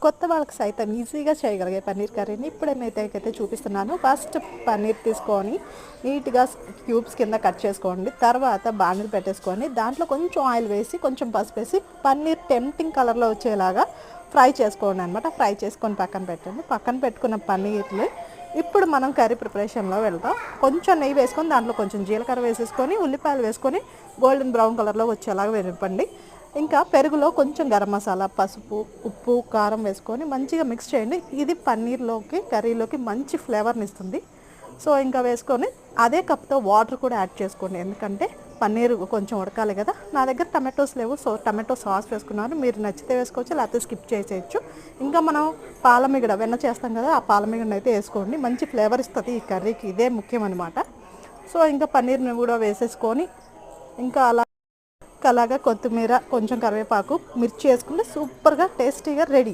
కొత్త వాళ్ళకి సైతం ఈజీగా చేయగలిగే పన్నీర్ కర్రీని ఇప్పుడు నేనైతే చూపిస్తున్నాను. ఫస్ట్ పన్నీర్ తీసుకొని నీట్గా క్యూబ్స్ కింద కట్ చేసుకోండి. తర్వాత బాండిల్ పెట్టేసుకొని దాంట్లో కొంచెం ఆయిల్ వేసి కొంచెం పసుపు వేసి పన్నీర్ టెంప్టింగ్ కలర్లో వచ్చేలాగా ఫ్రై చేసుకోండి అనమాట. ఫ్రై చేసుకొని పక్కన పెట్టండి. పక్కన పెట్టుకున్న పన్నీర్లు ఇప్పుడు మనం కర్రీ ప్రిపరేషన్లో వెళ్తాం. కొంచెం నెయ్యి వేసుకొని దాంట్లో కొంచెం జీలకర్ర వేసేసుకొని ఉల్లిపాయలు వేసుకొని గోల్డెన్ బ్రౌన్ కలర్లో వచ్చేలాగా వేపండి. ఇంకా పెరుగులో కొంచెం గరం మసాలా, పసుపు, ఉప్పు, కారం వేసుకొని మంచిగా మిక్స్ చేయండి. ఇది పన్నీర్లోకి కర్రీలోకి మంచి ఫ్లేవర్ని ఇస్తుంది. సో ఇంకా వేసుకొని అదే కప్తో వాటర్ కూడా యాడ్ చేసుకోండి, ఎందుకంటే పన్నీర్ కొంచెం ఉడకాలి కదా. నా దగ్గర టమాటోస్ లేవు, సో టమాటో సాస్ వేసుకున్నాను. మీరు నచ్చితే వేసుకోవచ్చు, లేకపోతే స్కిప్ చేసేయచ్చు. ఇంకా మనం పాలమిగడ వెన్న చేస్తాం కదా, ఆ పాలమిగడని అయితే వేసుకోండి. మంచి ఫ్లేవర్ ఇస్తుంది ఈ కర్రీకి, ఇదే ముఖ్యం అనమాట. సో ఇంకా పన్నీర్ని కూడా వేసేసుకొని ఇంకా అలాగా కొత్తిమీర, కొంచెం కరివేపాకు, మిర్చి వేసుకుంటే సూపర్గా టేస్టీగా రెడీ.